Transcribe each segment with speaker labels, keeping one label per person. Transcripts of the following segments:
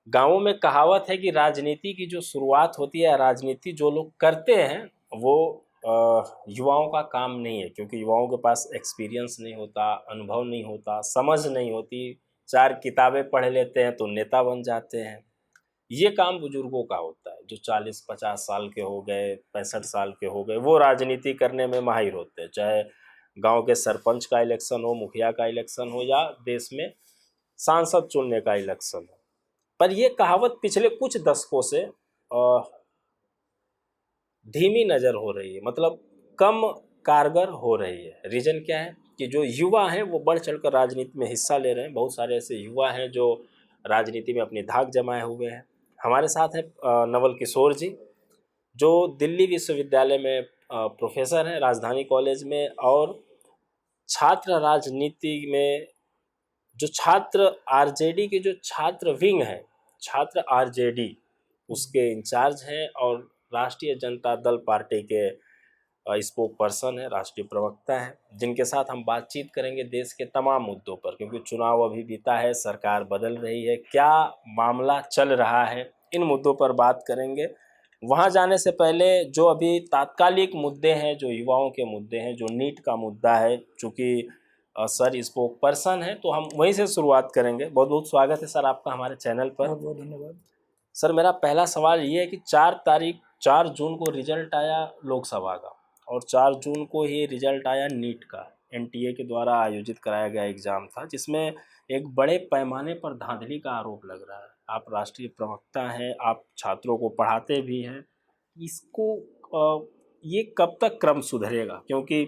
Speaker 1: गांवों में कहावत है कि राजनीति की जो शुरुआत होती है, राजनीति जो लोग करते हैं वो युवाओं का काम नहीं है, क्योंकि युवाओं के पास एक्सपीरियंस नहीं होता, अनुभव नहीं होता, समझ नहीं होती। 4 किताबें पढ़ लेते हैं तो नेता बन जाते हैं। ये काम बुजुर्गों का होता है, जो 40-50 साल के हो गए, 65 साल के हो गए, वो राजनीति करने में माहिर होते हैं। चाहे गांव के सरपंच का इलेक्शन हो, मुखिया का इलेक्शन हो, या देश में सांसद चुनने का इलेक्शन हो। पर ये कहावत पिछले कुछ दशकों से धीमी नज़र हो रही है, मतलब कम कारगर हो रही है। रीज़न क्या है कि जो युवा हैं वो बढ़ चढ़कर राजनीति में हिस्सा ले रहे हैं। बहुत सारे ऐसे युवा हैं जो राजनीति में अपनी धाक जमाए हुए हैं। हमारे साथ हैं नवल किशोर जी, जो दिल्ली विश्वविद्यालय में प्रोफेसर हैं, राजधानी कॉलेज में, और छात्र राजनीति में जो छात्र आरजेडी के जो छात्र विंग है, छात्र आरजेडी उसके इंचार्ज हैं, और राष्ट्रीय जनता दल पार्टी के स्पोक पर्सन है, राष्ट्रीय प्रवक्ता है, जिनके साथ हम बातचीत करेंगे देश के तमाम मुद्दों पर। क्योंकि चुनाव अभी बीता है, सरकार बदल रही है, क्या मामला चल रहा है, इन मुद्दों पर बात करेंगे। वहाँ जाने से पहले जो अभी तात्कालिक मुद्दे हैं, जो युवाओं के मुद्दे हैं, जो नीट का मुद्दा है, चूँकि सर स्पोक पर्सन है, तो हम वहीं से शुरुआत करेंगे। बहुत बहुत स्वागत है सर आपका हमारे चैनल पर।
Speaker 2: बहुत बहुत धन्यवाद।
Speaker 1: सर मेरा पहला सवाल ये है कि 4 जून को रिजल्ट आया लोकसभा का, और 4 जून को ही रिजल्ट आया नीट का। एनटीए के द्वारा आयोजित कराया गया एग्ज़ाम था, जिसमें एक बड़े पैमाने पर धांधली का आरोप लग रहा है। आप राष्ट्रीय प्रवक्ता हैं, आप छात्रों को पढ़ाते भी हैं, इसको ये कब तक क्रम सुधरेगा? क्योंकि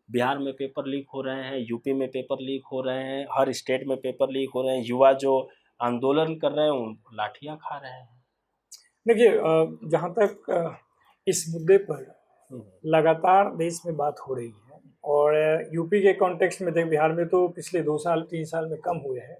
Speaker 1: बिहार में पेपर लीक हो रहे हैं, यूपी में पेपर लीक हो रहे हैं, हर स्टेट में पेपर लीक हो रहे हैं, युवा जो आंदोलन कर रहे हैं उन लाठियाँ खा रहे हैं।
Speaker 2: देखिए, जहाँ तक इस मुद्दे पर लगातार देश में बात हो रही है, और यूपी के कॉन्टेक्स्ट में देख, बिहार में तो पिछले 2-3 साल में कम हुए हैं,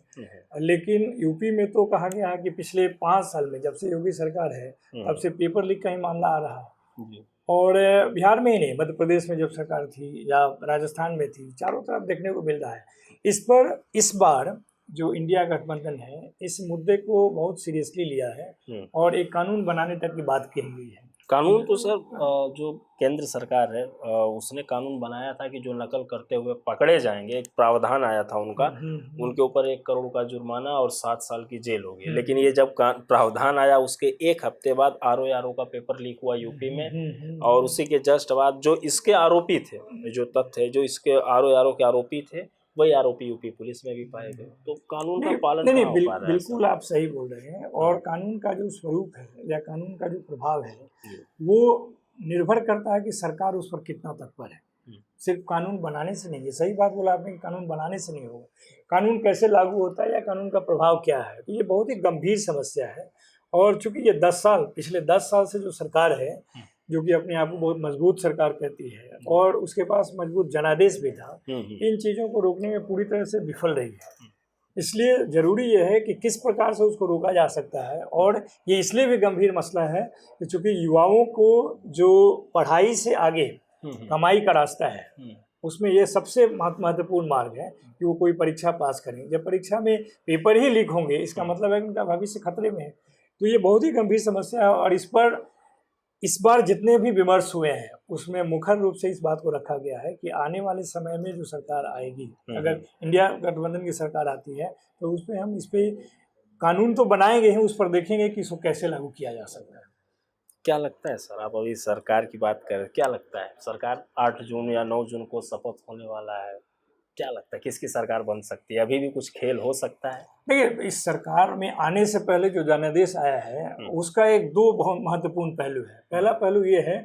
Speaker 2: लेकिन यूपी में तो कहा गया है कि पिछले 5 साल में, जब से योगी सरकार है तब से पेपर लीक का ही मामला आ रहा है। और बिहार में ही नहीं, मध्य प्रदेश में जब सरकार थी या राजस्थान में थी, चारों तरफ देखने को मिल रहा है। इस पर इस बार जो इंडिया गठबंधन है, इस मुद्दे को बहुत सीरियसली लिया है और एक कानून बनाने तक की बात कही गई है।
Speaker 1: कानून तो सर जो केंद्र सरकार है उसने कानून बनाया था कि जो नकल करते हुए पकड़े जाएंगे, एक प्रावधान आया था उनका, उनके ऊपर 1 करोड़ का जुर्माना और 7 साल की जेल होगी। लेकिन ये जब प्रावधान आया उसके 1 हफ्ते बाद आरओ का पेपर लीक हुआ यूपी में, और उसी के जस्ट बाद जो इसके आरोपी थे, जो तथ्य जो इसके आरओ के आरोपी थे, वही आरोपी यूपी पुलिस में भी पाए गए। तो कानून का पालन
Speaker 2: नहीं,
Speaker 1: कहाँ हो पा रहा है?
Speaker 2: बिल्कुल आप सही बोल रहे हैं। और कानून का जो स्वरूप है या कानून का जो प्रभाव है, वो निर्भर करता है कि सरकार उस पर कितना तत्पर है। सिर्फ कानून बनाने से नहीं है, सही बात बोला आपने, कानून बनाने से नहीं होगा, कानून कैसे लागू होता है या कानून का प्रभाव क्या है, तो ये बहुत ही गंभीर समस्या है। और चूंकि ये पिछले 10 साल से जो सरकार है, जो कि अपने आप को बहुत मजबूत सरकार कहती है, और उसके पास मजबूत जनादेश भी था, इन चीज़ों को रोकने में पूरी तरह से विफल रही है। इसलिए ज़रूरी यह है कि किस प्रकार से उसको रोका जा सकता है। और ये इसलिए भी गंभीर मसला है कि चूँकि युवाओं को जो पढ़ाई से आगे कमाई का रास्ता है, उसमें ये सबसे महत्वपूर्ण मार्ग है कि वो कोई परीक्षा पास करें। जब परीक्षा में पेपर ही लीक होंगे, इसका मतलब है कि उनका भविष्य खतरे में है। तो ये बहुत ही गंभीर समस्या है, और इस पर इस बार जितने भी विमर्श हुए हैं उसमें मुखर रूप से इस बात को रखा गया है कि आने वाले समय में जो सरकार आएगी, अगर इंडिया गठबंधन की सरकार आती है, तो उस पर हम इस पे कानून तो बनाएंगे ही, उस पर देखेंगे कि इसको कैसे लागू किया जा सकता है।
Speaker 1: क्या लगता है सर, आप अभी सरकार की बात करें, क्या लगता है सरकार 8 जून या 9 जून को शपथ होने वाला है, क्या लगता है किसकी सरकार बन सकती है? अभी भी कुछ खेल हो सकता है?
Speaker 2: देखिए, इस सरकार में आने से पहले जो जनादेश आया है उसका 2 बहुत महत्वपूर्ण पहलू है। पहला पहलू ये है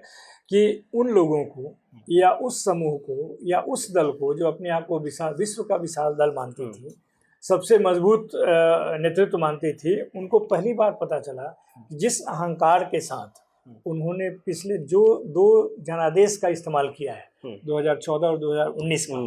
Speaker 2: कि उन लोगों को या उस समूह को या उस दल को जो अपने आप को विश्व का विशाल दल मानती थी, सबसे मजबूत नेतृत्व मानती थी, उनको पहली बार पता चला कि जिस अहंकार के साथ उन्होंने पिछले जो 2 जनादेश का इस्तेमाल किया है, 2014 और 2019 का,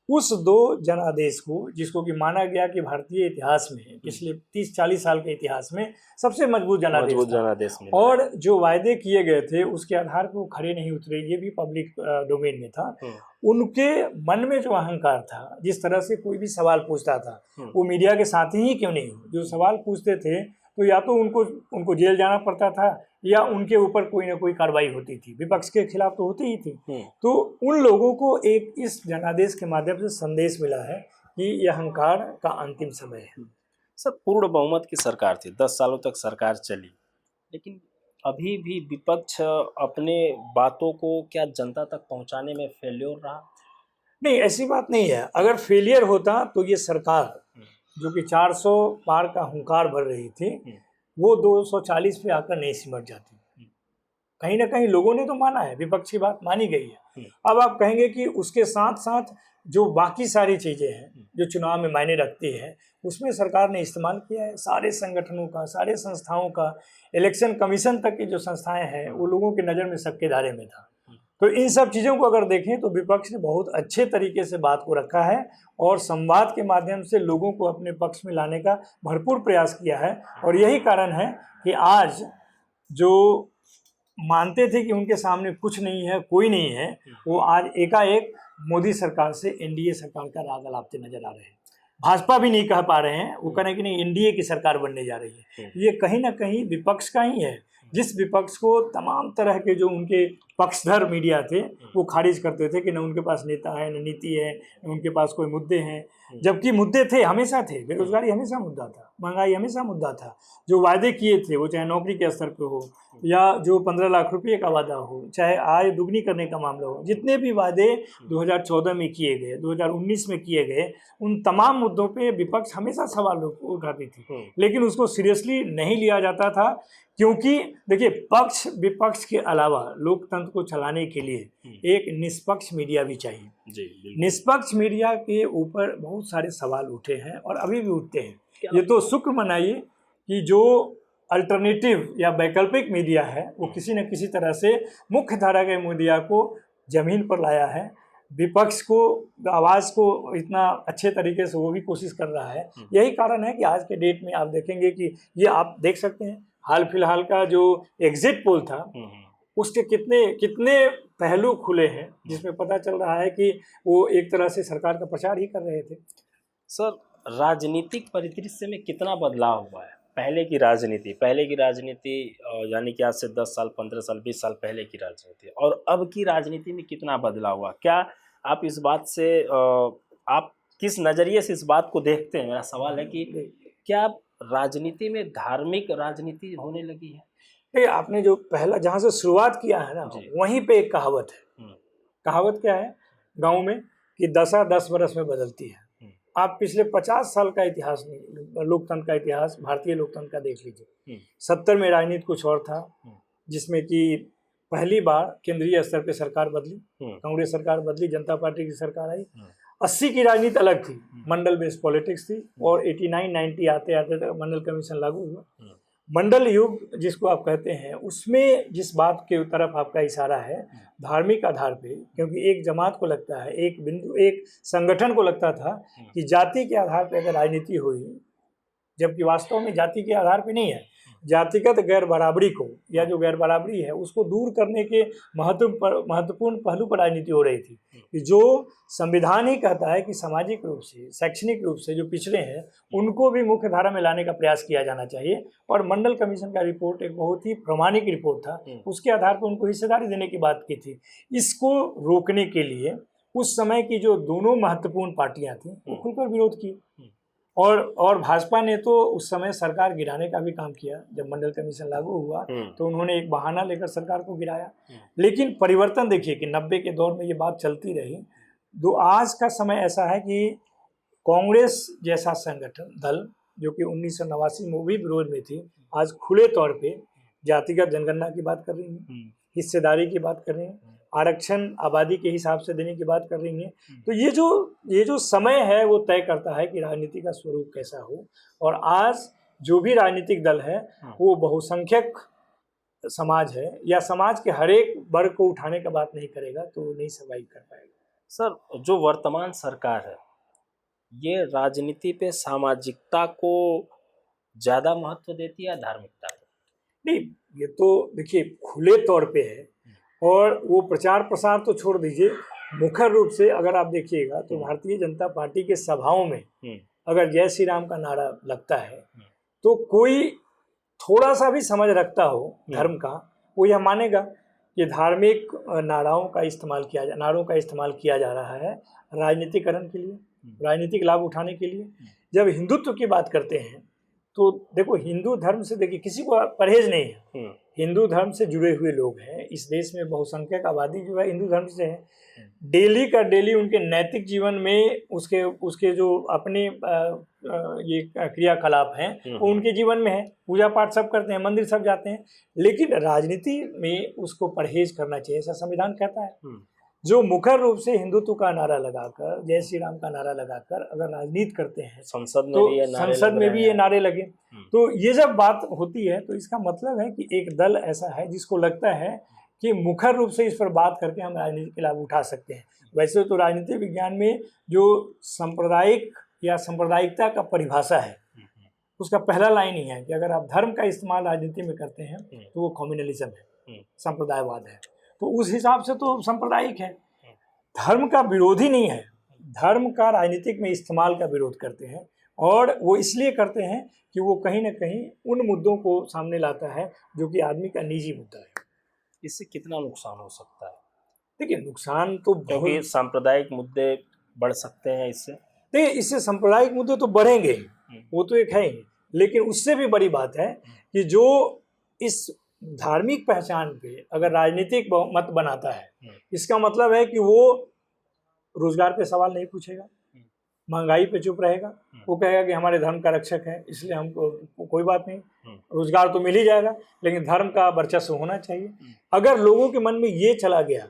Speaker 2: उस 2 जनादेश को, जिसको कि माना गया कि भारतीय इतिहास में पिछले 30-40 साल के इतिहास में सबसे मजबूत जनादेश में, और जो वायदे किए गए थे उसके आधार पर वो खड़े नहीं उतरे, ये भी पब्लिक डोमेन में था। उनके मन में जो अहंकार था, जिस तरह से कोई भी सवाल पूछता था, वो मीडिया के साथ ही क्यों नहीं हो, जो सवाल पूछते थे तो या तो उनको जेल जाना पड़ता था या उनके ऊपर कोई ना कोई कार्रवाई होती थी, विपक्ष के खिलाफ तो होती ही थी। तो उन लोगों को एक इस जनादेश के माध्यम से संदेश मिला है कि यह अहंकार का अंतिम समय है।
Speaker 1: सर, पूर्ण बहुमत की सरकार थी, 10 सालों तक सरकार चली, लेकिन अभी भी विपक्ष अपने बातों को क्या जनता तक पहुंचाने में फेल्योर रहा?
Speaker 2: नहीं, ऐसी बात नहीं है। अगर फेलियर होता तो ये सरकार जो कि 400 पार का हुंकार भर रही थी, वो 240 पे आकर नहीं सिमट जाती। कहीं ना कहीं लोगों ने तो माना है, विपक्ष की बात मानी गई है। अब आप कहेंगे कि उसके साथ साथ जो बाकी सारी चीज़ें हैं जो चुनाव में मायने रखती है, उसमें सरकार ने इस्तेमाल किया है सारे संगठनों का, सारे संस्थाओं का। इलेक्शन कमीशन तक की जो संस्थाएं हैं वो लोगों की नज़र में सबके दायरे में था। तो इन सब चीज़ों को अगर देखें तो विपक्ष ने बहुत अच्छे तरीके से बात को रखा है और संवाद के माध्यम से लोगों को अपने पक्ष में लाने का भरपूर प्रयास किया है। और यही कारण है कि आज जो मानते थे कि उनके सामने कुछ नहीं है, कोई नहीं है, वो आज एकाएक मोदी सरकार से एनडीए सरकार का राग अलापते नजर आ रहे हैं। भाजपा भी नहीं कह पा रहे हैं, वो कह रहे हैं कि नहीं एनडीए की सरकार बनने जा रही है। ये कहीं ना कहीं विपक्ष का ही है, जिस विपक्ष को तमाम तरह के जो उनके पक्षधर मीडिया थे वो खारिज करते थे कि न उनके पास नेता है, न नीति है, न उनके पास कोई मुद्दे हैं। जबकि मुद्दे थे, हमेशा थे। बेरोजगारी हमेशा मुद्दा था, महंगाई हमेशा मुद्दा था। जो वादे किए थे वो चाहे नौकरी के स्तर पे हो या जो 15 लाख रुपये का वादा हो, चाहे आय दुगनी करने का मामला हो, जितने भी वादे 2014 में किए गए, 2019 में किए गए, उन तमाम मुद्दों पे विपक्ष हमेशा सवाल उठाती थी, लेकिन उसको सीरियसली नहीं लिया जाता था। क्योंकि देखिए, पक्ष विपक्ष के अलावा लोकतंत्र को चलाने के लिए एक निष्पक्ष मीडिया भी चाहिए।
Speaker 1: जी,
Speaker 2: निष्पक्ष मीडिया के ऊपर बहुत सारे सवाल उठे हैं और अभी भी उठते हैं। ये तो शुक्र मनाइए कि जो अल्टरनेटिव या वैकल्पिक मीडिया है वो किसी न किसी तरह से मुख्य धारा के मीडिया को जमीन पर लाया है। विपक्ष को आवाज़ को इतना अच्छे तरीके से वो भी कोशिश कर रहा है। यही कारण है कि आज के डेट में आप देखेंगे कि ये आप देख सकते हैं, हाल फिलहाल का जो एग्जिट पोल था उसके कितने कितने पहलू खुले हैं, जिसमें पता चल रहा है कि वो एक तरह से सरकार का प्रचार ही कर रहे थे।
Speaker 1: सर, राजनीतिक परिदृश्य में कितना बदलाव हुआ है? पहले की राजनीति यानी कि आज से 10 साल, 15 साल, 20 साल पहले की राजनीति और अब की राजनीति में कितना बदलाव हुआ? क्या आप इस बात से आप किस नज़रिए से इस बात को देखते हैं? मेरा सवाल है कि क्या राजनीति में धार्मिक राजनीति होने लगी है?
Speaker 2: आपने जो पहला जहाँ से शुरुआत किया है ना, वहीं पे एक कहावत है। कहावत क्या है गांव में कि दशा 10 बरस में बदलती है। आप पिछले 50 साल का इतिहास, लोकतंत्र का इतिहास, भारतीय लोकतंत्र का देख लीजिए। 70 में राजनीति कुछ और था, जिसमें कि पहली बार केंद्रीय स्तर पे सरकार बदली, कांग्रेस सरकार बदली, जनता पार्टी की सरकार आई। 80 की राजनीति अलग थी, मंडल बेस्ड पॉलिटिक्स थी, और 89-90 आते आते तक मंडल कमीशन लागू हुआ। मंडल युग जिसको आप कहते हैं, उसमें जिस बात के तरफ आपका इशारा है, धार्मिक आधार पे, क्योंकि एक जमात को लगता है, एक बिंदु, एक संगठन को लगता था कि जाति के आधार पे अगर राजनीति हुई, जबकि वास्तव में जाति के आधार पे नहीं है, जातिगत गैर बराबरी को या जो गैर बराबरी है उसको दूर करने के महत्वपूर्ण पहलू पर राजनीति हो रही थी। कि जो संविधान ही कहता है कि सामाजिक रूप से, शैक्षणिक रूप से जो पिछड़े हैं उनको भी मुख्य धारा में लाने का प्रयास किया जाना चाहिए। और मंडल कमीशन का रिपोर्ट एक बहुत ही प्रामाणिक रिपोर्ट था, उसके आधार पर उनको हिस्सेदारी देने की बात की थी। इसको रोकने के लिए उस समय की जो दोनों महत्वपूर्ण पार्टियां थी वो खुलकर विरोध की, और भाजपा ने तो उस समय सरकार गिराने का भी काम किया। जब मंडल कमीशन लागू हुआ तो उन्होंने एक बहाना लेकर सरकार को गिराया। लेकिन परिवर्तन देखिए कि 90 के दौर में ये बात चलती रही। आज का समय ऐसा है कि कांग्रेस जैसा संगठन दल जो कि 1989 में भी विरोध में थी, आज खुले तौर पे जातिगत जनगणना की बात कर रही है, हिस्सेदारी की बात कर रही है, आरक्षण आबादी के हिसाब से देने की बात कर रही हैं। तो ये जो समय है वो तय करता है कि राजनीति का स्वरूप कैसा हो। और आज जो भी राजनीतिक दल है वो बहुसंख्यक समाज है या समाज के हर एक वर्ग को उठाने का बात नहीं करेगा तो नहीं सर्वाइव कर पाएगा।
Speaker 1: सर, जो वर्तमान सरकार है ये राजनीति पे सामाजिकता को ज़्यादा महत्व देती है या धार्मिकता को?
Speaker 2: नहीं, ये तो देखिए खुले तौर पे है, और वो प्रचार प्रसार तो छोड़ दीजिए, मुख्य रूप से अगर आप देखिएगा तो भारतीय जनता पार्टी के सभाओं में अगर जय श्री राम का नारा लगता है तो कोई थोड़ा सा भी समझ रखता हो धर्म का, वो यह मानेगा कि धार्मिक नारों का इस्तेमाल किया जा रहा है राजनीतिकरण के लिए, राजनीतिक लाभ उठाने के लिए। जब हिंदुत्व की बात करते हैं तो देखो, हिंदू धर्म से देखिए किसी को परहेज नहीं है, हिंदू धर्म से जुड़े हुए लोग हैं। इस देश में बहुसंख्यक आबादी जो है हिंदू धर्म से है। डेली का डेली उनके नैतिक जीवन में उसके जो अपने ये क्रियाकलाप हैं वो उनके जीवन में है। पूजा पाठ सब करते हैं, मंदिर सब जाते हैं, लेकिन राजनीति में उसको परहेज करना चाहिए, ऐसा संविधान कहता है। जो मुखर रूप से हिंदुत्व का नारा लगाकर, जय श्री राम का नारा लगाकर अगर राजनीति करते हैं, संसद में भी ये नारे लगे, तो ये जब बात होती है तो इसका मतलब है कि एक दल ऐसा है जिसको लगता है कि मुखर रूप से इस पर बात करके हम राजनीति के लाभ उठा सकते हैं। वैसे तो राजनीति विज्ञान में जो सांप्रदायिक या सांप्रदायिकता का परिभाषा है, उसका पहला लाइन ही है कि अगर आप धर्म का इस्तेमाल राजनीति में करते हैं तो वो कम्युनलिज्म है, सांप्रदायवाद है। तो उस हिसाब से तो सांप्रदायिक है, धर्म का विरोधी नहीं है, धर्म का राजनीतिक में इस्तेमाल का विरोध करते हैं। और वो इसलिए करते हैं कि वो कहीं ना कहीं उन मुद्दों को सामने लाता है जो कि आदमी का निजी मुद्दा है।
Speaker 1: इससे कितना नुकसान हो सकता है?
Speaker 2: देखिए, नुकसान तो
Speaker 1: क्योंकि सांप्रदायिक मुद्दे बढ़ सकते हैं इससे।
Speaker 2: देखिए, इससे सांप्रदायिक मुद्दे तो बढ़ेंगे, वो तो एक है ही, लेकिन उससे भी बड़ी बात है कि जो इस धार्मिक पहचान पे अगर राजनीतिक मत बनाता है, इसका मतलब है कि वो रोजगार पे सवाल नहीं पूछेगा, महंगाई पे चुप रहेगा, वो कहेगा कि हमारे धर्म का रक्षक है इसलिए हमको कोई बात नहीं, रोजगार तो मिल ही जाएगा, लेकिन धर्म का वर्चस्व होना चाहिए। अगर लोगों के मन में ये चला गया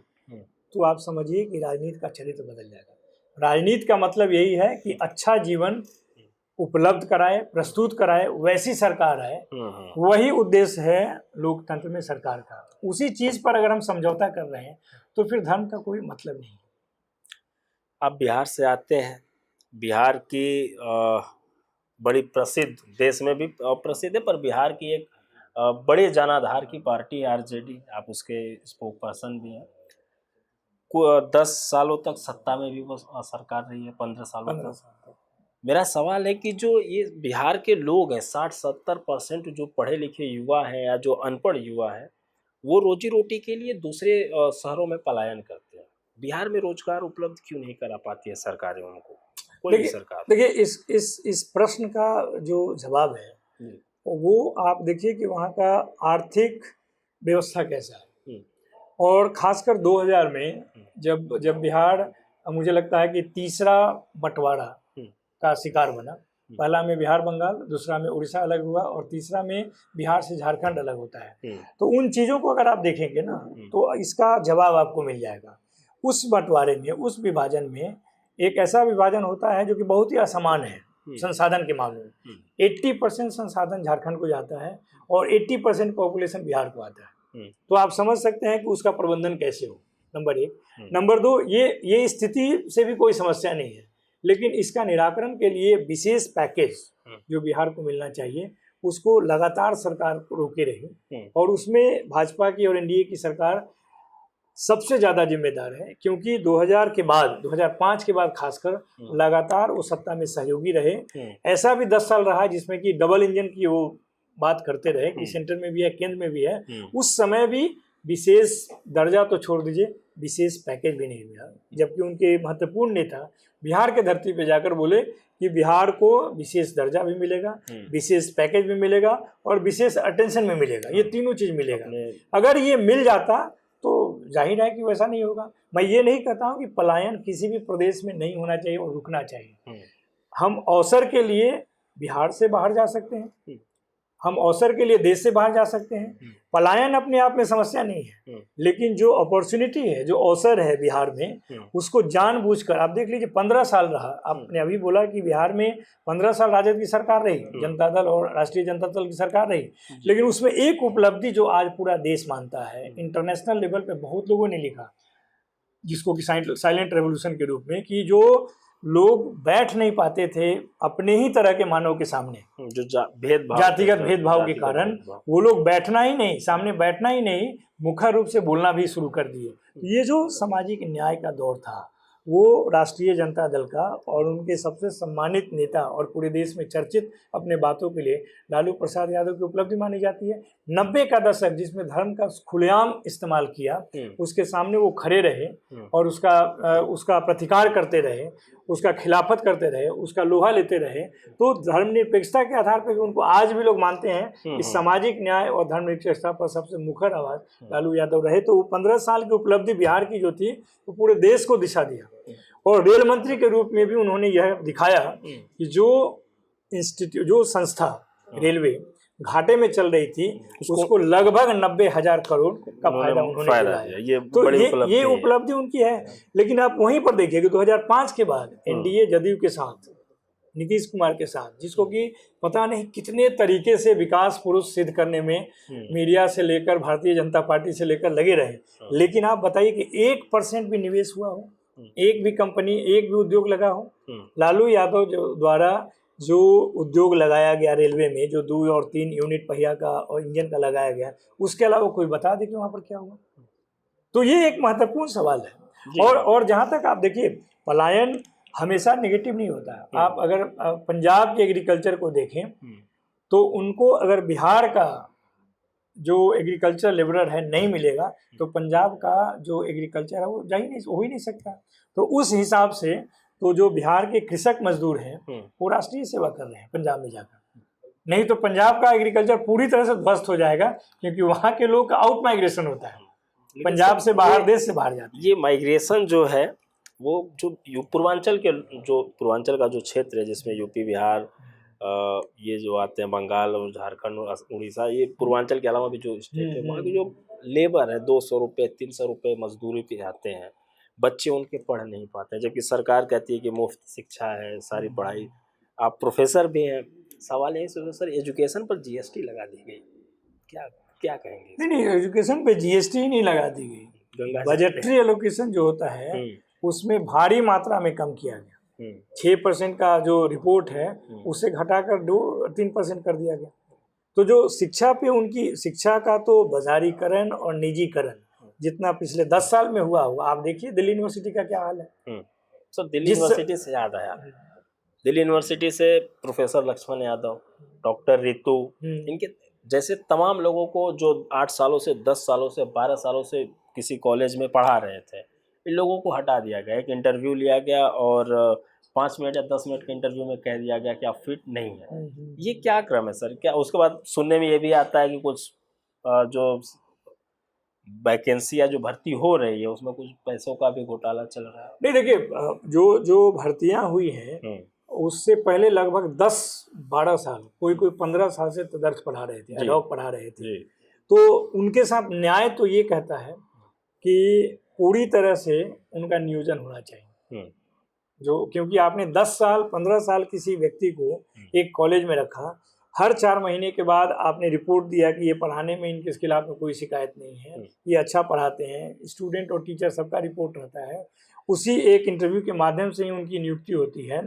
Speaker 2: तो आप समझिए कि राजनीति का चरित्र बदल जाएगा। राजनीति का मतलब यही है कि अच्छा जीवन उपलब्ध कराए, प्रस्तुत कराए, वैसी सरकार है, वही उद्देश्य है लोकतंत्र में सरकार का। उसी चीज पर अगर हम समझौता कर रहे हैं तो फिर धर्म का कोई मतलब नहीं।
Speaker 1: आप बिहार से आते हैं, बिहार की बड़ी प्रसिद्ध, देश में भी प्रसिद्ध है, पर बिहार की एक बड़े जनाधार की पार्टी आरजेडी, आप उसके स्पोक पर्सन भी हैं। 10 सालों तक सत्ता में भी वो सरकार रही है, 15 सालों तक। मेरा सवाल है कि जो ये बिहार के लोग हैं, 60-70% जो पढ़े लिखे युवा हैं या जो अनपढ़ युवा हैं, वो रोजी रोटी के लिए दूसरे शहरों में पलायन करते हैं। बिहार में रोजगार उपलब्ध क्यों नहीं करा पाती है सरकारें उनको, कोई भी सरकार?
Speaker 2: देखिए, इस प्रश्न का जो जवाब है वो आप देखिए कि वहाँ का आर्थिक व्यवस्था कैसा है। और खासकर 2000 में जब बिहार, मुझे लगता है कि तीसरा बंटवारा का शिकार बना, पहला में बिहार बंगाल, दूसरा में उड़ीसा अलग हुआ और तीसरा में बिहार से झारखंड अलग होता है। तो उन चीज़ों को अगर आप देखेंगे ना तो इसका जवाब आपको मिल जाएगा। उस बंटवारे में, उस विभाजन में एक ऐसा विभाजन होता है जो कि बहुत ही असमान है संसाधन के मामले में। 80% संसाधन झारखंड को जाता है और 80% पॉपुलेशन बिहार को आता है। तो आप समझ सकते हैं कि उसका प्रबंधन कैसे हो, नंबर 1। नंबर 2, ये स्थिति से भी कोई समस्या नहीं है, लेकिन इसका निराकरण के लिए विशेष पैकेज जो बिहार को मिलना चाहिए उसको लगातार सरकार रोके रही, और उसमें भाजपा की और एनडीए की सरकार सबसे ज़्यादा जिम्मेदार है, क्योंकि 2000 के बाद, 2005 के बाद खासकर लगातार वो सत्ता में सहयोगी रहे। ऐसा भी 10 साल रहा जिसमें कि डबल इंजन की वो बात करते रहे कि सेंटर में भी है, केंद्र में भी है। उस समय भी विशेष दर्जा तो छोड़ दीजिए, विशेष पैकेज भी नहीं मिला, जबकि उनके महत्वपूर्ण नेता बिहार के धरती पे जाकर बोले कि बिहार को विशेष दर्जा भी मिलेगा, विशेष पैकेज भी मिलेगा और विशेष अटेंशन भी मिलेगा। ये तीनों चीज़ मिलेगा। अगर ये मिल जाता तो जाहिर है कि वैसा नहीं होगा। मैं ये नहीं कहता हूँ कि पलायन किसी भी प्रदेश में नहीं होना चाहिए और रुकना चाहिए। हम अवसर के लिए बिहार से बाहर जा सकते हैं, हम अवसर के लिए देश से बाहर जा सकते हैं। पलायन अपने आप में समस्या नहीं है, लेकिन जो अपॉर्चुनिटी है, जो अवसर है बिहार में, उसको जानबूझकर आप देख लीजिए। 15 साल रहा, आपने अभी बोला कि बिहार में 15 साल राजद की सरकार रही, जनता दल और राष्ट्रीय जनता दल की सरकार रही, लेकिन उसमें एक उपलब्धि जो आज पूरा देश मानता है, इंटरनेशनल लेवल पे बहुत लोगों ने लिखा, जिसको कि साइलेंट रेवोल्यूशन के रूप में, कि जो लोग बैठ नहीं पाते थे अपने ही तरह के मानव के सामने, जो जातिगत भेदभाव के कारण, वो लोग बैठना ही नहीं, सामने बैठना ही नहीं, मुखर रूप से बोलना भी शुरू कर दिए। ये जो सामाजिक न्याय का दौर था, वो राष्ट्रीय जनता दल का और उनके सबसे सम्मानित नेता और पूरे देश में चर्चित अपने बातों के लिए लालू प्रसाद यादव की उपलब्धि मानी जाती है। 90 का दशक जिसमें धर्म का खुलेआम इस्तेमाल किया, उसके सामने वो खड़े रहे और उसका प्रतिकार करते रहे, उसका खिलाफत करते रहे, उसका लोहा लेते रहे। तो धर्मनिरपेक्षता के आधार पर उनको आज भी लोग मानते हैं कि सामाजिक न्याय और धर्मनिरपेक्षता पर सबसे मुखर आवाज लालू यादव रहे। तो वो 15 साल की उपलब्धि बिहार की जो थी वो पूरे देश को दिशा दिया। और रेल मंत्री के रूप में भी उन्होंने यह दिखाया कि जो संस्था रेलवे घाटे में चल रही थी उसको लगभग 90,000 करोड़ का फायदा उन्होंने दिलाया। तो ये उपलब्धि उनकी है। लेकिन आप वहीं पर देखिए कि 2005 के बाद एनडीए जदयू के साथ, नीतीश कुमार के साथ, जिसको कि पता नहीं कितने तरीके से विकास पुरुष सिद्ध करने में मीडिया से लेकर भारतीय जनता पार्टी से लेकर लगे रहे, लेकिन आप बताइए कि 1% भी निवेश हुआ हो, एक भी कंपनी, एक भी उद्योग लगा हो। लालू यादव द्वारा जो उद्योग लगाया गया रेलवे में, जो 2 और 3 यूनिट पहिया का और इंजन का लगाया गया, उसके अलावा कोई बता दे कि वहाँ पर क्या हुआ। तो ये एक महत्वपूर्ण सवाल है। और जहाँ तक आप देखिए, पलायन हमेशा नेगेटिव नहीं होता है। आप अगर पंजाब के एग्रीकल्चर को देखें तो उनको अगर बिहार का जो एग्रीकल्चर लेबरर है नहीं मिलेगा तो पंजाब का जो एग्रीकल्चर है वो हो ही नहीं सकता। तो उस हिसाब से तो जो बिहार के कृषक मजदूर हैं वो राष्ट्रीय सेवा कर रहे हैं पंजाब में जाकर। नहीं तो पंजाब का एग्रीकल्चर पूरी तरह से ध्वस्त हो जाएगा, क्योंकि वहाँ के लोग का आउट माइग्रेशन होता है, पंजाब से बाहर, देश से बाहर जाते हैं।
Speaker 1: ये माइग्रेशन जो है वो जो पूर्वांचल का जो क्षेत्र है, जिसमें यूपी, बिहार, ये जो आते हैं बंगाल और झारखंड और उड़ीसा, ये पूर्वांचल के अलावा भी जो स्टेट है, वहाँ की जो लेबर है 200 रुपये 300 रुपये मजदूरी पे आते हैं, बच्चे उनके पढ़ नहीं पाते हैं, जबकि सरकार कहती है कि मुफ्त शिक्षा है, सारी पढ़ाई। आप प्रोफेसर भी हैं, सवाल यही सोचो सर, एजुकेशन पर जीएसटी लगा दी गई, क्या कहेंगे?
Speaker 2: नहीं, एजुकेशन पे जीएसटी नहीं लगा दी गई। बजटरी एलोकेशन जो होता है उसमें भारी मात्रा में कम किया गया। 6% का जो रिपोर्ट है उसे घटाकर 2-3% कर दिया गया। तो जो शिक्षा पे उनकी शिक्षा का तो बाजारीकरण और निजीकरण जितना पिछले 10 साल में हुआ होगा, आप देखिए दिल्ली यूनिवर्सिटी का क्या हाल है।
Speaker 1: सर दिल्ली यूनिवर्सिटी से याद आया, दिल्ली यूनिवर्सिटी से प्रोफेसर लक्ष्मण यादव, डॉक्टर रितु, इनके जैसे तमाम लोगों को जो 8 सालों से 10 सालों से 12 सालों से किसी कॉलेज में पढ़ा रहे थे, इन लोगों को हटा दिया गया। एक इंटरव्यू लिया गया और 5 मिनट या 10 मिनट के इंटरव्यू में कह दिया गया कि आप फिट नहीं है। ये क्या क्रम है सर? क्या उसके बाद सुनने में ये भी आता है कि कुछ जो वैकेंसी या जो भर्ती हो रही है उसमें कुछ पैसों का भी घोटाला चल रहा है?
Speaker 2: नहीं, देखिए जो भर्तियां हुई हैं उससे पहले लगभग 10-12 साल, कोई 15 साल से तदर्स पढ़ा रहे थे, एडॉक पढ़ा रहे थे। तो उनके साथ न्याय तो ये कहता है कि पूरी तरह से उनका नियोजन होना चाहिए। क्योंकि आपने 10 साल 15 साल किसी व्यक्ति को एक कॉलेज में रखा, हर 4 महीने के बाद आपने रिपोर्ट दिया कि ये पढ़ाने में इनके खिलाफ में कोई शिकायत नहीं है, ये अच्छा पढ़ाते हैं, स्टूडेंट और टीचर सबका रिपोर्ट रहता है, उसी एक इंटरव्यू के माध्यम से ही उनकी नियुक्ति होती है,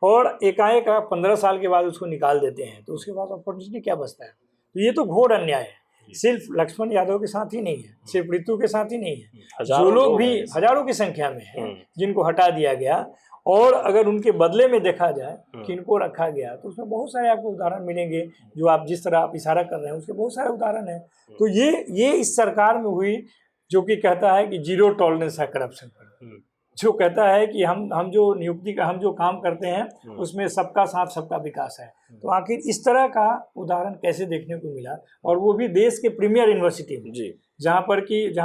Speaker 2: और एकाएक 15 साल के बाद उसको निकाल देते हैं, तो उसके बाद अपॉर्चुनिटी क्या बचता है? तो ये तो घोर अन्याय है। सिर्फ लक्ष्मण यादव के साथ ही नहीं है, सिर्फ ऋतु के साथ ही नहीं है, जो लोग भी हजारों की संख्या में हैं जिनको हटा दिया गया, और अगर उनके बदले में देखा जाए कि इनको रखा गया तो उसमें बहुत सारे आपको उदाहरण मिलेंगे। जो आप जिस तरह आप इशारा कर रहे हैं उसके बहुत सारे उदाहरण हैं। तो ये इस सरकार में हुई, जो कि कहता है कि जीरो टॉलरेंस है करप्शन पर, जो कहता है कि हम जो नियुक्ति का हम जो काम करते हैं उसमें सबका साथ सबका विकास है। तो आखिर इस तरह का उदाहरण कैसे देखने को मिला, और वो भी देश के प्रीमियर यूनिवर्सिटी में, जहाँ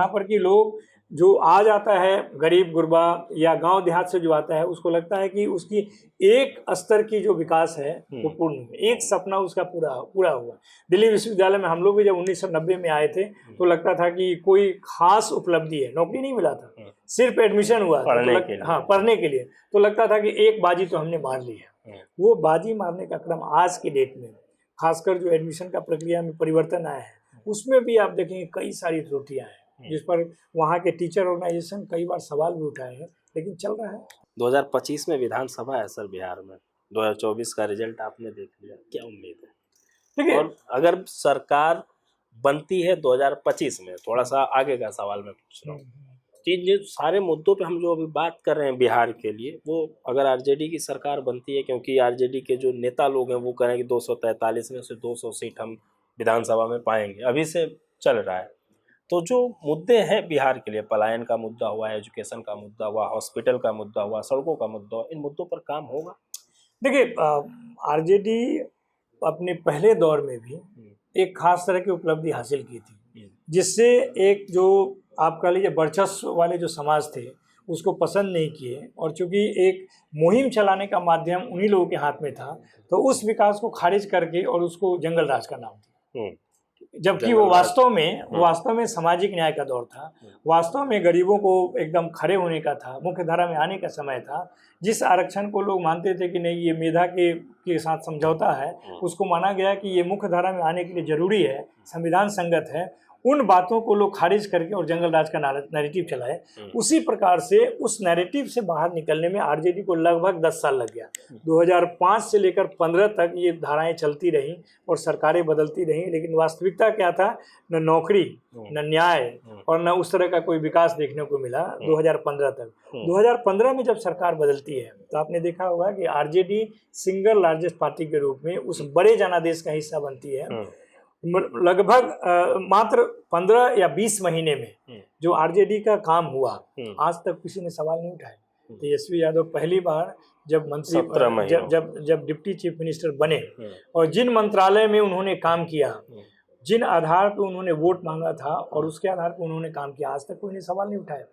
Speaker 2: पर कि लोग जो आ जाता है गरीब गुरबा या गांव देहात से जो आता है, उसको लगता है कि उसकी एक स्तर की जो विकास है वो पूर्ण, एक सपना उसका पूरा हुआ। दिल्ली विश्वविद्यालय में हम लोग भी जब 1990 में आए थे तो लगता था कि कोई खास उपलब्धि है, नौकरी नहीं मिला था, सिर्फ एडमिशन हुआ था पढ़ने के लिए, तो लगता था कि एक बाजी तो हमने मार ली है। वो बाजी मारने का क्रम आज की डेट में, खासकर जो एडमिशन का प्रक्रिया में परिवर्तन आया है उसमें भी आप देखेंगे कई सारी त्रुटियां हैं, जिस पर वहाँ के टीचर ऑर्गेनाइजेशन कई बार सवाल भी उठाए हैं, लेकिन चल रहा है।
Speaker 1: 2025 में विधानसभा है सर बिहार में, 2024 का रिजल्ट आपने देख लिया, क्या उम्मीद है? देखिए, और अगर सरकार बनती है 2025 में, थोड़ा सा आगे का सवाल मैं पूछ रहा हूँ, जो सारे मुद्दों पे हम जो अभी बात कर रहे हैं बिहार के लिए, वो अगर आरजेडी की सरकार बनती है, क्योंकि आरजेडी के जो नेता लोग हैं वो कह रहे हैं कि 243 में से 200 सीट हम विधानसभा में पाएंगे, अभी से चल रहा है। तो जो मुद्दे हैं बिहार के लिए, पलायन का मुद्दा हुआ, एजुकेशन का मुद्दा हुआ, हॉस्पिटल का मुद्दा हुआ, सड़कों का मुद्दा हुआ, इन मुद्दों पर काम होगा?
Speaker 2: देखिए, आरजेडी अपने पहले दौर में भी एक खास तरह की उपलब्धि हासिल की थी, जिससे एक जो आप कह लीजिए वर्चस्व वाले जो समाज थे उसको पसंद नहीं किए, और चूंकि एक मुहिम चलाने का माध्यम उन्हीं लोगों के हाथ में था, तो उस विकास को खारिज करके और उसको जंगल राज का नाम दिया। जबकि वो वास्तव में सामाजिक न्याय का दौर था, वास्तव में गरीबों को एकदम खड़े होने का था, मुख्य धारा में आने का समय था। जिस आरक्षण को लोग मानते थे कि नहीं ये मेधा के साथ समझौता है, उसको माना गया कि ये मुख्य धारा में आने के लिए जरूरी है, संविधान संगत है, उन बातों को लोग खारिज करके और जंगल राज का नैरेटिव चलाए। उसी प्रकार से उस नैरेटिव से बाहर निकलने में आरजेडी को लगभग 10 साल लग गया। 2005 से लेकर 15 तक ये धाराएं चलती रहीं और सरकारें बदलती रहीं, लेकिन वास्तविकता क्या था? न नौकरी, न न्याय और न उस तरह का कोई विकास देखने को मिला 2015 तक। 2015 में जब सरकार बदलती है तो आपने देखा होगा कि आरजेडी सिंगल लार्जेस्ट पार्टी के रूप में उस बड़े जनादेश का हिस्सा बनती है। लगभग मात्र 15 या 20 महीने में जो आरजेडी का काम हुआ, आज तक किसी ने सवाल नहीं उठाया। तेजस्वी यादव पहली बार जब मंत्री जब डिप्टी चीफ मिनिस्टर बने और जिन मंत्रालय में उन्होंने काम किया, जिन आधार पर उन्होंने वोट मांगा था और उसके आधार पर उन्होंने काम किया, आज तक कोई ने सवाल नहीं उठाया।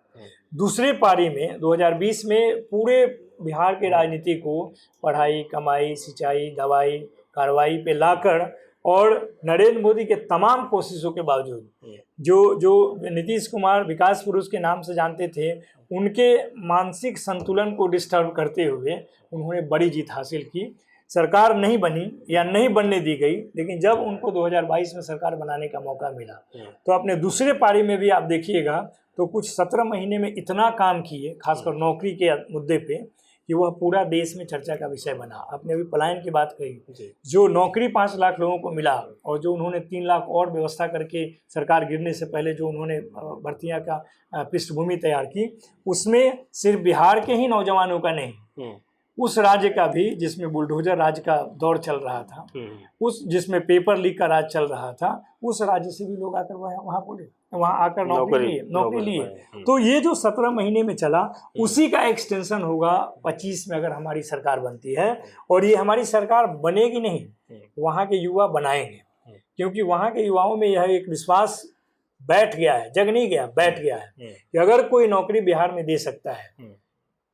Speaker 2: दूसरे पारी में 2020 में पूरे बिहार के राजनीति को पढ़ाई, कमाई, सिंचाई, दवाई, कार्रवाई पे लाकर और नरेंद्र मोदी के तमाम कोशिशों के बावजूद जो नीतीश कुमार विकास पुरुष के नाम से जानते थे, उनके मानसिक संतुलन को डिस्टर्ब करते हुए उन्होंने बड़ी जीत हासिल की। सरकार नहीं बनी या नहीं बनने दी गई, लेकिन जब उनको 2022 में सरकार बनाने का मौका मिला तो अपने दूसरे पारी में भी आप देखिएगा तो कुछ 17 महीने में इतना काम किए, खासकर नौकरी के मुद्दे पे, कि वह पूरा देश में चर्चा का विषय बना। आपने अभी पलायन की बात कही, जो नौकरी 5 लाख लोगों को मिला और जो उन्होंने 3 लाख और व्यवस्था करके सरकार गिरने से पहले जो उन्होंने भर्तियां का पृष्ठभूमि तैयार की, उसमें सिर्फ बिहार के ही नौजवानों का नहीं, उस राज्य का भी जिसमें बुलडोजर राज का दौर चल रहा था, उस जिसमें पेपर लीक का राज चल रहा था, उस राज्य से भी लोग आकर वहाँ आकर नौकरी लिए। तो ये जो 17 महीने में चला, उसी का एक्सटेंशन होगा 25 में अगर हमारी सरकार बनती है। और ये हमारी सरकार बनेगी नहीं, वहाँ के युवा बनाएंगे, क्योंकि वहाँ के युवाओं में यह एक विश्वास बैठ गया है, जग नहीं गया, बैठ गया है कि अगर कोई नौकरी बिहार में दे सकता है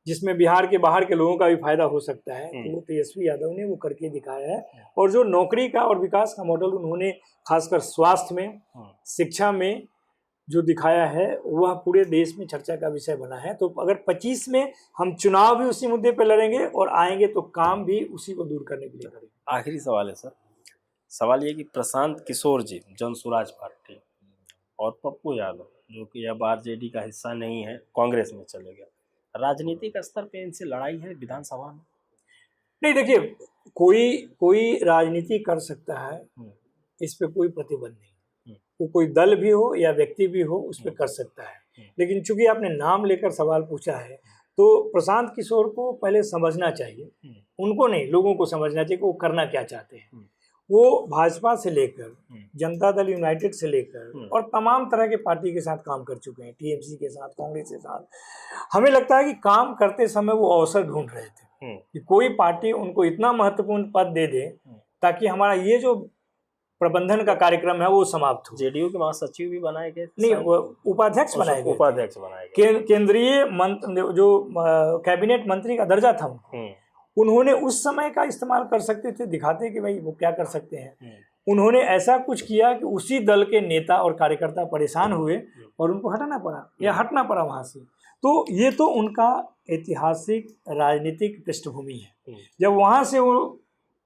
Speaker 2: जिसमें बिहार के बाहर के लोगों का भी फायदा हो सकता है, तो वो तेजस्वी यादव ने वो करके दिखाया है। और जो नौकरी का और विकास का मॉडल उन्होंने खासकर स्वास्थ्य में, शिक्षा में जो दिखाया है, वह पूरे देश में चर्चा का विषय बना है। तो अगर 25 में हम चुनाव भी उसी मुद्दे पर लड़ेंगे और आएंगे तो काम भी उसी को दूर करने के लिए करेंगे।
Speaker 1: आखिरी सवाल है सर, सवाल ये कि प्रशांत किशोर जी जन स्वराज पार्टी और पप्पू यादव जो कि अब आरजेडी का हिस्सा नहीं है, कांग्रेस में चले गए, राजनीतिक स्तर पे इनसे लड़ाई है विधानसभा में?
Speaker 2: नहीं, देखिए, कोई राजनीति कर सकता है, इस पे कोई प्रतिबंध नहीं। वो कोई दल भी हो या व्यक्ति भी हो, उस पे कर सकता है। लेकिन चूंकि आपने नाम लेकर सवाल पूछा है, तो प्रशांत किशोर को पहले समझना चाहिए, उनको नहीं, लोगों को समझना चाहिए कि वो करना क्या चाहते हैं। वो भाजपा से लेकर जनता दल यूनाइटेड से लेकर और तमाम तरह के पार्टी के साथ काम कर चुके हैं, टीएमसी के साथ, कांग्रेस के साथ। हमें लगता है कि काम करते समय वो अवसर ढूंढ रहे थे कि कोई पार्टी उनको इतना महत्वपूर्ण पद दे दे ताकि हमारा ये जो प्रबंधन का कार्यक्रम है वो समाप्त हो।
Speaker 1: जेडीयू के महासचिव भी बनाए गए?
Speaker 2: नहीं, वो उपाध्यक्ष बनाए गए।
Speaker 1: उपाध्यक्ष बनाए गए।
Speaker 2: केंद्रीय जो कैबिनेट मंत्री का दर्जा था उन्होंने उस समय का इस्तेमाल कर सकते थे, दिखाते कि भाई वो क्या कर सकते हैं। उन्होंने ऐसा कुछ किया कि उसी दल के नेता और कार्यकर्ता परेशान हुए और उनको हटाना पड़ा या हटना पड़ा वहाँ से। तो ये तो उनका ऐतिहासिक राजनीतिक पृष्ठभूमि है। जब वहाँ से वो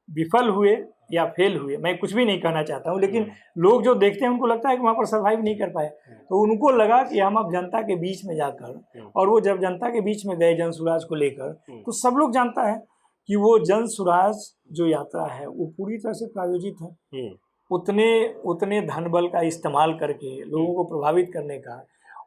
Speaker 2: विफल हुए या फेल हुए, मैं कुछ भी नहीं कहना चाहता हूँ, लेकिन लोग जो देखते हैं उनको लगता है कि वहाँ पर सर्वाइव नहीं कर पाए, तो उनको लगा कि हम अब जनता के बीच में जाकर, और वो जब जनता के बीच में गए जन सुराज को लेकर, तो सब लोग जानता है कि वो जन सुराज जो यात्रा है वो पूरी तरह से प्रायोजित है, उतने धन बल का इस्तेमाल करके लोगों को प्रभावित करने का।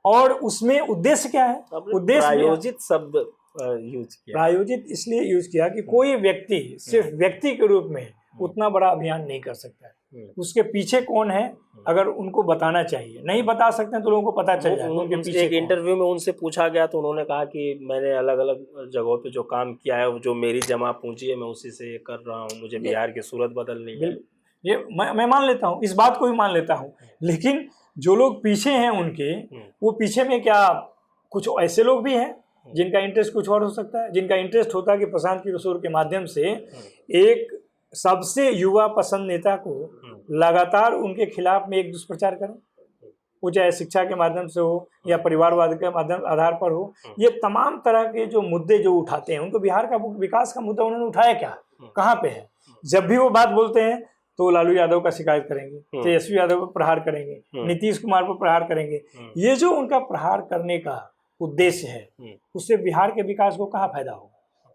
Speaker 2: और उसमें उद्देश्य क्या है? उद्देश्य
Speaker 1: प्रायोजित शब्द यूज किया।
Speaker 2: प्रायोजित इसलिए यूज किया कि कोई व्यक्ति सिर्फ व्यक्ति के रूप में उतना बड़ा अभियान नहीं कर सकता है। उसके पीछे कौन है अगर उनको बताना चाहिए, नहीं बता सकते हैं तो लोगों को पता चल जाए उनके पीछे।
Speaker 1: एक इंटरव्यू में उनसे पूछा गया तो उन्होंने कहा कि मैंने अलग अलग जगहों पे जो काम किया है, जो मेरी जमा पूंजी है मैं उसी से ये कर रहा हूँ, मुझे बिहार की सूरत बदलनी है।
Speaker 2: ये मैं मान लेता हूँ, इस बात को भी मान लेता हूँ, लेकिन जो लोग पीछे हैं उनके, वो पीछे में क्या कुछ ऐसे लोग भी हैं जिनका इंटरेस्ट कुछ और हो सकता है, जिनका इंटरेस्ट होता है कि प्रशांत किशोर के माध्यम से एक सबसे युवा पसंद नेता को लगातार उनके खिलाफ में एक दुष्प्रचार करें, वो चाहे शिक्षा के माध्यम से हो या परिवारवाद के माध्यम आधार पर हो। ये तमाम तरह के जो मुद्दे जो उठाते हैं, उनको बिहार का विकास का मुद्दा उन्होंने उठाया क्या, कहाँ पे है? जब भी वो बात बोलते हैं तो लालू यादव का शिकायत करेंगे, तेजस्वी यादव पर प्रहार करेंगे, नीतीश कुमार पर प्रहार करेंगे। ये जो उनका प्रहार करने का उद्देश्य है, उससे बिहार के विकास को कहाँ फायदा होगा?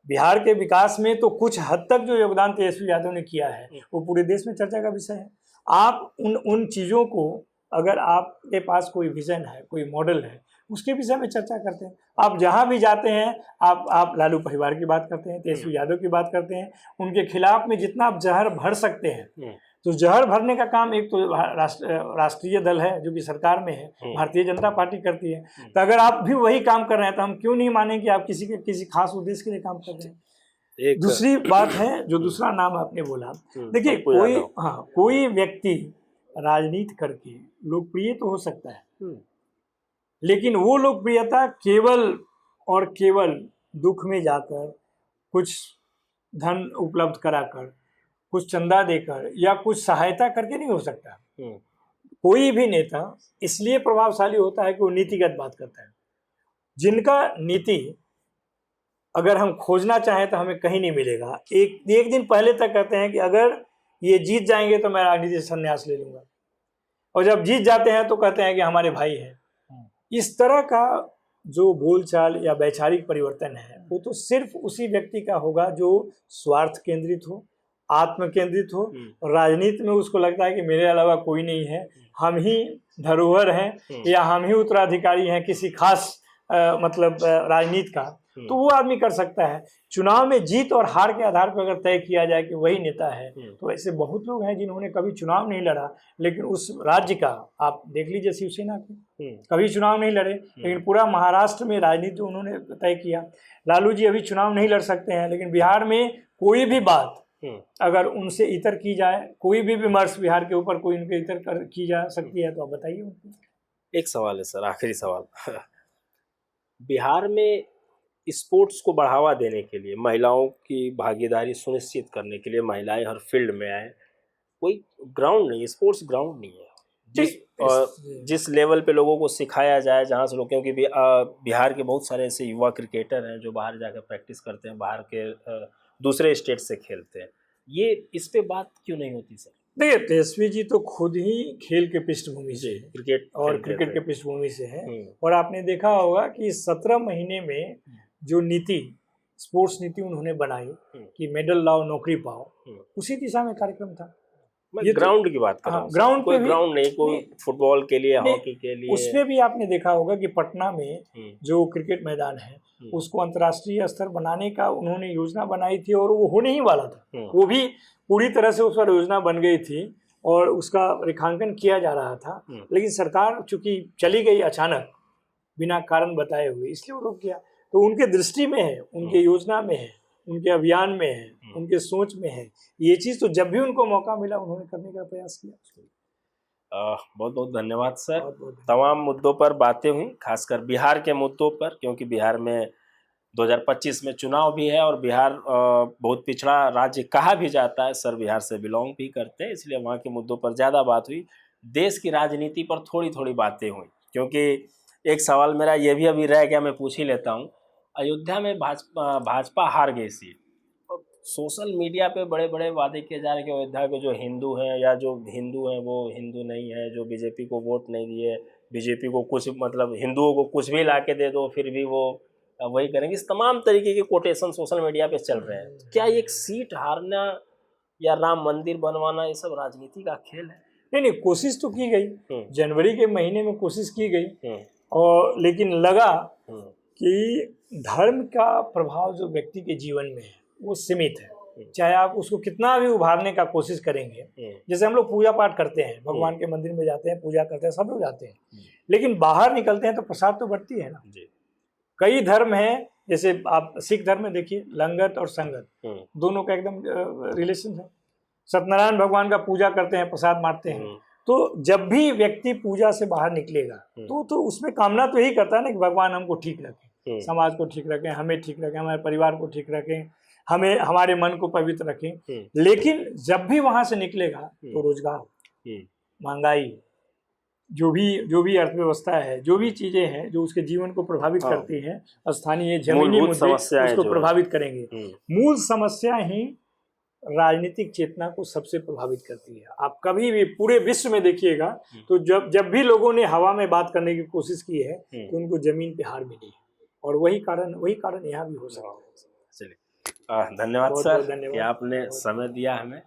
Speaker 2: बिहार के विकास में तो कुछ हद तक जो योगदान तेजस्वी यादव ने किया है वो पूरे देश में चर्चा का विषय है। आप उन चीज़ों को, अगर आपके पास कोई विजन है, कोई मॉडल है, उसके विषय में चर्चा करते हैं। आप जहाँ भी जाते हैं आप लालू परिवार की बात करते हैं, तेजस्वी यादव की बात करते हैं, उनके खिलाफ में जितना आप जहर भर सकते हैं। तो जहर भरने का काम एक तो राष्ट्रीय दल है जो कि सरकार में है, भारतीय जनता पार्टी करती है। तो अगर आप भी वही काम कर रहे हैं तो हम क्यों नहीं माने कि आप किसी खास उद्देश्य के लिए काम कर रहे हैं। दूसरी बात है, जो दूसरा नाम आपने बोला, देखिए कोई व्यक्ति राजनीति करके लोकप्रिय तो हो सकता है, लेकिन वो लोकप्रियता केवल और केवल दुख में जाकर, कुछ धन उपलब्ध कराकर, कुछ चंदा देकर या कुछ सहायता करके नहीं हो सकता। कोई भी नेता इसलिए प्रभावशाली होता है कि वो नीतिगत बात करता है। जिनका नीति अगर हम खोजना चाहें तो हमें कहीं नहीं मिलेगा। एक दिन पहले तक कहते हैं कि अगर ये जीत जाएंगे तो मैं राजनीति से संन्यास ले लूंगा, और जब जीत जाते हैं तो कहते हैं कि हमारे भाई हैं। इस तरह का जो बोलचाल या वैचारिक परिवर्तन है वो तो सिर्फ उसी व्यक्ति का होगा जो स्वार्थ केंद्रित हो, आत्म केंद्रित हो, और राजनीति में उसको लगता है कि मेरे अलावा कोई नहीं है, हम ही धरोहर हैं या हम ही उत्तराधिकारी हैं किसी खास राजनीति का, तो वो आदमी कर सकता है। चुनाव में जीत और हार के आधार पर अगर तय किया जाए कि वही नेता है, तो ऐसे बहुत लोग हैं जिन्होंने कभी चुनाव नहीं लड़ा, लेकिन उस राज्य का, आप देख लीजिए शिवसेना के, कभी चुनाव नहीं लड़े लेकिन पूरा महाराष्ट्र में राजनीति उन्होंने तय किया। लालू जी अभी चुनाव नहीं लड़ सकते हैं, लेकिन बिहार में कोई भी बात अगर उनसे इतर की जाए, कोई भी विमर्श बिहार के ऊपर कोई उनके इतर की जा सकती है, तो आप बताइए उनको।
Speaker 1: एक सवाल है सर, आखिरी सवाल। बिहार में स्पोर्ट्स को बढ़ावा देने के लिए, महिलाओं की भागीदारी सुनिश्चित करने के लिए, महिलाएं हर फील्ड में आए, कोई ग्राउंड नहीं, स्पोर्ट्स ग्राउंड नहीं है जिस लेवल पे लोगों को सिखाया जाए, जहाँ से लोग, क्योंकि बिहार के बहुत सारे ऐसे युवा क्रिकेटर हैं जो बाहर जाकर प्रैक्टिस करते हैं, बाहर के दूसरे स्टेट से खेलते हैं, ये इस पे बात क्यों नहीं होती सर?
Speaker 2: देखिए, तेजस्वी जी तो खुद ही खेल के पृष्ठभूमि से, क्रिकेट के पृष्ठभूमि से है, और आपने देखा होगा कि 17 महीने में जो नीति, स्पोर्ट्स नीति उन्होंने बनाई कि मेडल लाओ नौकरी पाओ, उसी दिशा में कार्यक्रम था।
Speaker 1: ये ग्राउंड की बात कर रहा हूं,
Speaker 2: ग्राउंड पे
Speaker 1: ग्राउंड नहीं, कोई फुटबॉल के लिए, हॉकी के लिए,
Speaker 2: उसमें भी आपने देखा होगा कि पटना में जो क्रिकेट मैदान है उसको अंतर्राष्ट्रीय स्तर बनाने का उन्होंने योजना बनाई थी, और वो होने ही वाला था। वो भी पूरी तरह से उस पर योजना बन गई थी और उसका रेखांकन किया जा रहा था, लेकिन सरकार चूंकि चली गई अचानक बिना कारण बताए हुए, इसलिए वो रुक गया। तो उनके दृष्टि में है, उनके योजना में है, उनके अभियान में है, उनके सोच में है ये चीज़, तो जब भी उनको मौका मिला उन्होंने करने का प्रयास किया।
Speaker 1: बहुत बहुत धन्यवाद सर। तमाम मुद्दों पर बातें हुई, खासकर बिहार के मुद्दों पर, क्योंकि बिहार में 2025 में चुनाव भी है और बिहार बहुत पिछड़ा राज्य कहा भी जाता है। सर बिहार से बिलोंग भी करते हैं, इसलिए वहाँ के मुद्दों पर ज़्यादा बात हुई। देश की राजनीति पर थोड़ी थोड़ी बातें हुई, क्योंकि एक सवाल मेरा ये भी अभी रह गया, मैं पूछ ही लेता हूँ। अयोध्या में भाजपा हार गई थी, सोशल मीडिया पे बड़े बड़े वादे किए जा रहे हैं कि अयोध्या के जो हिंदू हैं या जो हिंदू हैं वो हिंदू नहीं है, जो बीजेपी को वोट नहीं दिए, बीजेपी को कुछ हिंदुओं को कुछ भी ला के दे दो फिर भी वो वही करेंगे। इस तमाम तरीके के कोटेशन सोशल मीडिया पे चल रहे हैं। क्या एक सीट हारना या राम मंदिर बनवाना ये सब राजनीति का खेल है?
Speaker 2: नहीं, कोशिश तो की गई, जनवरी के महीने में कोशिश की गई, और लेकिन लगा
Speaker 1: हम्म,
Speaker 2: कि धर्म का प्रभाव जो व्यक्ति के जीवन में है वो सीमित है। चाहे आप उसको कितना भी उभारने का कोशिश करेंगे, जैसे हम लोग पूजा पाठ करते हैं, भगवान के मंदिर में जाते हैं, पूजा करते हैं, सब लोग जाते हैं, लेकिन बाहर निकलते हैं तो प्रसाद तो बढ़ती है ना। कई धर्म हैं, जैसे आप सिख धर्म में देखिए, लंगत और संगत दोनों का एकदम रिलेशन है। सत्यनारायण भगवान का पूजा करते हैं, प्रसाद बांटते हैं। तो जब भी व्यक्ति पूजा से बाहर निकलेगा तो उसमें कामना तो यही करता है ना कि भगवान हमको ठीक रखें, समाज को ठीक रखें, हमें ठीक रखें, हमारे परिवार को ठीक रखें, हमें हमारे मन को पवित्र रखें। लेकिन जब भी वहां से निकलेगा तो रोजगार, महंगाई, जो भी अर्थव्यवस्था है, जो भी चीजें हैं जो उसके जीवन को प्रभावित करती हैं, स्थानीय जमीनी मुद्दे उसको प्रभावित करेंगे। मूल समस्या ही राजनीतिक चेतना को सबसे प्रभावित करती है। आप कभी भी पूरे विश्व में देखिएगा तो जब भी लोगों ने हवा में बात करने की कोशिश की है तो उनको जमीन पे हार मिली है, और वही कारण यहाँ भी हो सकता है।
Speaker 1: चलिए, धन्यवाद सर कि आपने समय दिया हमें।